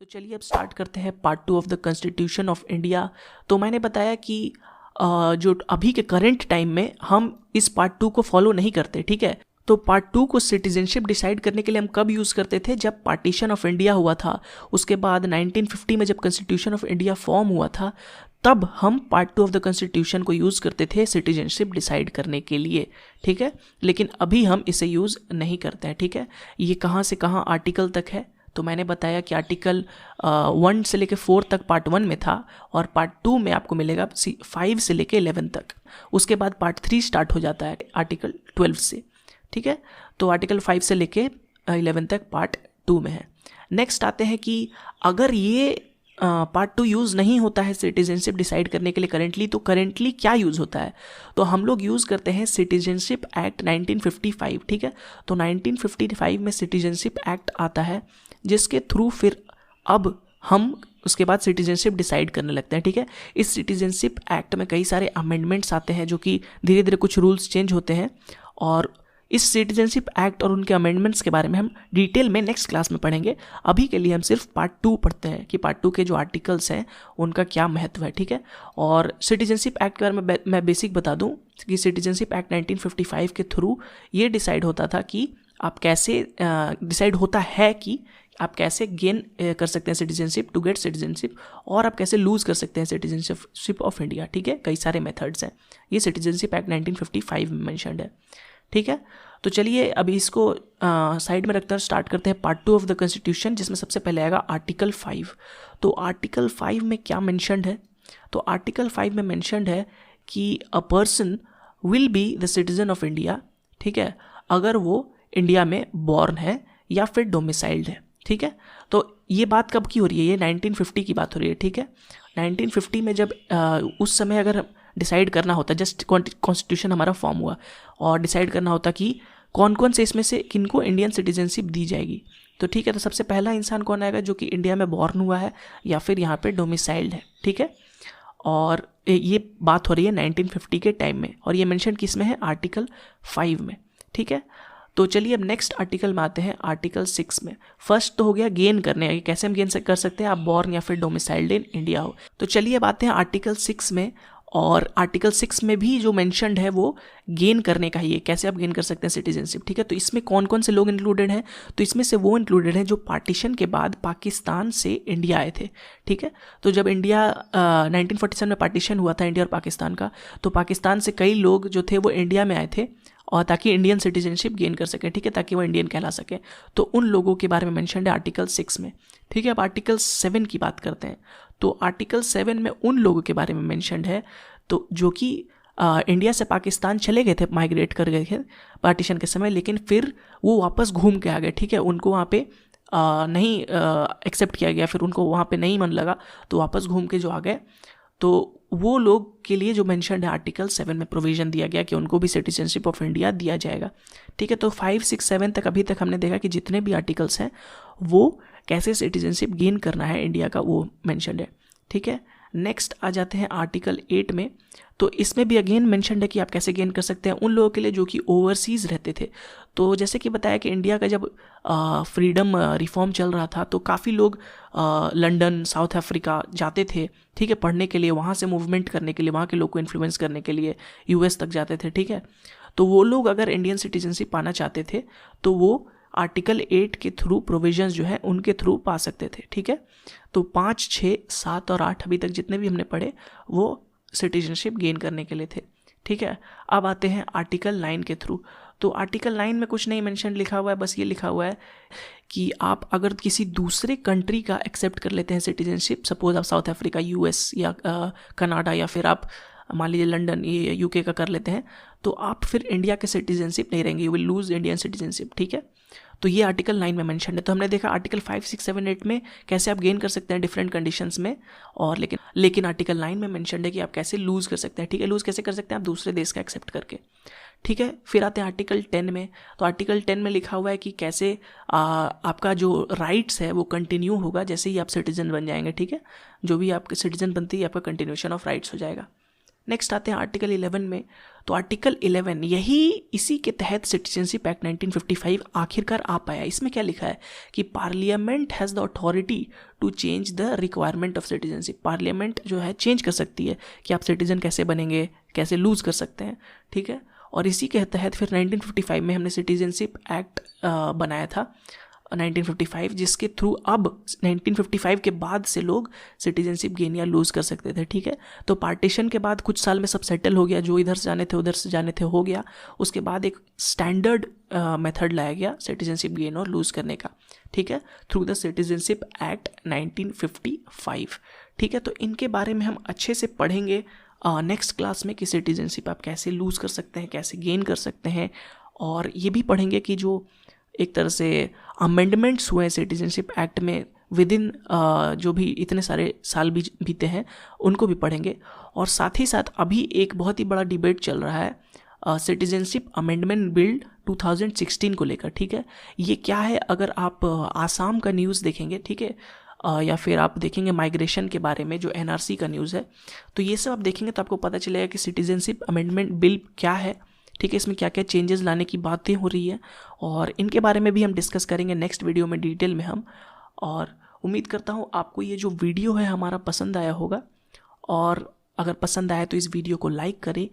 तो चलिए अब स्टार्ट करते हैं part 2 of the constitution of India. तो मैंने बताया कि जो अभी के करंट टाइम में हम इस पार्ट 2 को फॉलो नहीं करते, ठीक है। तो पार्ट 2 को सिटीजनशिप डिसाइड करने के लिए हम कब यूज़ करते थे, जब पार्टीशन ऑफ इंडिया हुआ था। उसके बाद 1950 में जब कॉन्स्टिट्यूशन ऑफ इंडिया फॉर्म हुआ था, तब हम पार्ट 2 ऑफ द कॉन्स्टिट्यूशन को यूज़ करते थे सिटीजनशिप डिसाइड करने के लिए, ठीक है। लेकिन अभी हम इसे यूज़ नहीं करते हैं, ठीक है। ये कहाँ से कहाँ आर्टिकल तक है, तो मैंने बताया कि आर्टिकल 1 से लेके 4 तक पार्ट 1 में था, और पार्ट 2 में आपको मिलेगा 5 से लेके 11 तक। उसके बाद पार्ट 3 स्टार्ट हो जाता है आर्टिकल 12 से, ठीक है। तो आर्टिकल 5 से लेके 11 तक पार्ट 2 में है। नेक्स्ट आते हैं कि अगर ये पार्ट 2 यूज़ नहीं होता है सिटीजनशिप डिसाइड करने के लिए करेंटली, तो करेंटली क्या यूज़ होता है, तो हम लोग यूज़ करते हैं सिटीजनशिप एक्ट 1955, ठीक है। तो 1955 में सिटीजनशिप एक्ट आता है, जिसके थ्रू फिर अब हम उसके बाद सिटीजनशिप डिसाइड करने लगते हैं, ठीक है। इस सिटीजनशिप एक्ट में कई सारे अमेंडमेंट्स आते हैं, जो कि धीरे धीरे कुछ रूल्स चेंज होते हैं, और इस सिटीजनशिप एक्ट और उनके अमेंडमेंट्स के बारे में हम डिटेल में नेक्स्ट क्लास में पढ़ेंगे। अभी के लिए हम सिर्फ पार्ट 2 पढ़ते हैं कि पार्ट 2 के जो आर्टिकल्स हैं उनका क्या महत्व है, ठीक है। और सिटीजनशिप एक्ट के बारे में मैं बेसिक बता दूं कि सिटीजनशिप एक्ट 1955 के थ्रू ये डिसाइड होता था कि आप कैसे डिसाइड होता है कि आप कैसे गेन कर सकते हैं सिटीजनशिप टू गेट सिटीजनशिप, और आप कैसे लूज़ कर सकते हैं सिटीजनशिप ऑफ इंडिया, ठीक है। कई सारे मेथड्स हैं, ये सिटीजनशिप एक्ट 1955 में मेंशन्ड है, ठीक है। तो चलिए अभी इसको साइड में रखकर स्टार्ट करते हैं पार्ट 2 ऑफ द कॉन्स्टिट्यूशन, जिसमें सबसे पहले आएगा आर्टिकल 5। तो आर्टिकल 5 में क्या मेंशन्ड है, तो आर्टिकल 5 में मेंशन्ड है कि a person will be the citizen of India, ठीक है, अगर वो इंडिया में बॉर्न है या फिर डोमिसाइल्ड है, ठीक है। तो ये बात कब की हो रही है, ये 1950 की बात हो रही है, ठीक है। 1950 में जब उस समय अगर डिसाइड करना होता, जस्ट कॉन्स्टिट्यूशन हमारा फॉर्म हुआ और डिसाइड करना होता कि कौन कौन से इसमें से किनको इंडियन सिटीजनशिप दी जाएगी, तो ठीक है। तो सबसे पहला इंसान कौन आएगा, जो कि इंडिया में बॉर्न हुआ है या फिर यहाँ पे डोमिसाइल्ड है, ठीक है। और ये बात हो रही है 1950 के टाइम में, और ये मेंशन किस में है, आर्टिकल 5 में, ठीक है। तो चलिए अब नेक्स्ट आर्टिकल में आते हैं, आर्टिकल 6 में। फर्स्ट तो हो गया गेन करने, कैसे हम गेन कर सकते हैं, आप बॉर्न या फिर डोमिसाइल्ड इन इंडिया हो। तो चलिए अब आते हैं आर्टिकल 6 में, और आर्टिकल 6 में भी जो मेंशन्ड है वो गेन करने का ही है, कैसे आप गेन कर सकते हैं सिटीजनशिप, ठीक है। तो इसमें कौन कौन से लोग इंक्लूडेड हैं, तो इसमें से वो इंक्लूडेड हैं जो पार्टीशन के बाद पाकिस्तान से इंडिया आए थे, ठीक है। तो जब इंडिया 1947 में पार्टीशन हुआ था इंडिया और पाकिस्तान का, तो पाकिस्तान से कई लोग जो थे वो इंडिया में आए थे, और ताकि इंडियन सिटीजनशिप गेन कर सकें, ठीक है, ताकि वो इंडियन कहला सकें। तो उन लोगों के बारे में मेंशन्ड है आर्टिकल 6 में, ठीक है। अब आर्टिकल 7 की बात करते हैं। तो आर्टिकल 7 में उन लोगों के बारे में मेंशन्ड है तो जो कि इंडिया से पाकिस्तान चले गए थे, माइग्रेट कर गए थे पार्टीशन के समय, लेकिन फिर वो वापस घूम के आ गए, ठीक है। उनको वहाँ पे नहीं एक्सेप्ट किया गया, फिर उनको वहाँ पे नहीं मन लगा, तो वापस घूम के जो आ गए, तो वो लोग के लिए जो मेंशन्ड है आर्टिकल 7 में प्रोविज़न दिया गया कि उनको भी सिटीजनशिप ऑफ इंडिया दिया जाएगा, ठीक है। तो 5, 6, 7 तक अभी तक हमने देखा कि जितने भी आर्टिकल्स हैं वो कैसे सिटीजनशिप गेन करना है इंडिया का, वो मेंशन्ड है, ठीक है। नेक्स्ट आ जाते हैं आर्टिकल 8 में। तो इसमें भी अगेन मेंशन्ड है कि आप कैसे गेन कर सकते हैं उन लोगों के लिए जो कि ओवरसीज़ रहते थे। तो जैसे कि बताया कि इंडिया का जब फ्रीडम रिफॉर्म चल रहा था, तो काफ़ी लोग लंदन, साउथ अफ्रीका जाते थे, ठीक है, पढ़ने के लिए, वहाँ से मूवमेंट करने के लिए, वहाँ के लोग को इन्फ्लुएंस करने के लिए US तक जाते थे, ठीक है। तो वो लोग अगर इंडियन सिटीजनशिप पाना चाहते थे, तो वो आर्टिकल 8 के थ्रू प्रोविजंस जो है उनके थ्रू पा सकते थे, ठीक है। तो 5, 6, 7 और 8 अभी तक जितने भी हमने पढ़े वो सिटीजनशिप गेन करने के लिए थे, ठीक है। अब आते हैं आर्टिकल 9 के थ्रू। तो आर्टिकल 9 में कुछ नहीं मेंशन लिखा हुआ है, बस ये लिखा हुआ है कि आप अगर किसी दूसरे कंट्री का एक्सेप्ट कर लेते हैं सिटीजनशिप, सपोज आप साउथ अफ्रीका, US या कनाडा, या फिर आप मान लीजिए लंदन, ये UK का कर लेते हैं, तो आप फिर इंडिया के सिटीजनशिप नहीं रहेंगे, you will lose Indian citizenship, ठीक है। तो ये आर्टिकल 9 में मेंशन है। तो हमने देखा आर्टिकल 5, 6, 7, 8 में कैसे आप गेन कर सकते हैं डिफरेंट कंडीशंस में, और लेकिन आर्टिकल 9 में मेंशन है कि आप कैसे लूज़ कर सकते हैं, ठीक है। लूज़ कैसे कर सकते हैं, आप दूसरे देश का एक्सेप्ट करके, ठीक है। फिर आते हैं आर्टिकल 10 में। तो आर्टिकल 10 में लिखा हुआ है कि कैसे आपका जो राइट्स है वो कंटिन्यू होगा जैसे ही आप सिटीजन बन जाएंगे, ठीक है। जो भी आप सिटीजन बनते ही आपका कंटिन्यूशन ऑफ राइट्स हो जाएगा। नेक्स्ट आते हैं आर्टिकल 11 में। तो आर्टिकल 11 यही इसी के तहत सिटीजनशिप एक्ट 1955 आखिरकार आ पाया। इसमें क्या लिखा है कि parliament has the authority to change the requirement of citizenship. Parliament जो है चेंज कर सकती है कि आप सिटीजन कैसे बनेंगे, कैसे लूज़ कर सकते हैं, ठीक है। और इसी के तहत फिर 1955 में हमने सिटीजनशिप एक्ट बनाया था 1955, जिसके थ्रू अब 1955 के बाद से लोग सिटीजनशिप गेन या लूज़ कर सकते थे, ठीक है। तो पार्टीशन के बाद कुछ साल में सब सेटल हो गया, जो इधर से जाने थे उधर से जाने थे हो गया। उसके बाद एक स्टैंडर्ड मेथड लाया गया सिटीजनशिप गेन और लूज़ करने का, ठीक है, थ्रू द सिटीजनशिप एक्ट 1955, ठीक है। तो इनके बारे में हम अच्छे से पढ़ेंगे नेक्स्ट क्लास में कि सिटीजनशिप आप कैसे लूज़ कर सकते हैं, कैसे गेन कर सकते हैं। और ये भी पढ़ेंगे कि जो एक तरह से अमेंडमेंट्स हुए हैं सिटीजनशिप एक्ट में विद इन जो भी इतने सारे साल बीते हैं उनको भी पढ़ेंगे। और साथ ही साथ अभी एक बहुत ही बड़ा डिबेट चल रहा है सिटीजनशिप अमेंडमेंट बिल 2016 को लेकर, ठीक है। ये क्या है, अगर आप आसाम का न्यूज़ देखेंगे, ठीक है, या फिर आप देखेंगे माइग्रेशन के बारे में जो NRC का न्यूज़ है, तो ये सब आप देखेंगे तो आपको पता चलेगा कि सिटीजनशिप अमेंडमेंट बिल क्या है, ठीक है, इसमें क्या क्या चेंजेस लाने की बातें हो रही है। और इनके बारे में भी हम डिस्कस करेंगे नेक्स्ट वीडियो में डिटेल में हम। और उम्मीद करता हूँ आपको ये जो वीडियो है हमारा पसंद आया होगा। और अगर पसंद आया तो इस वीडियो को लाइक करें,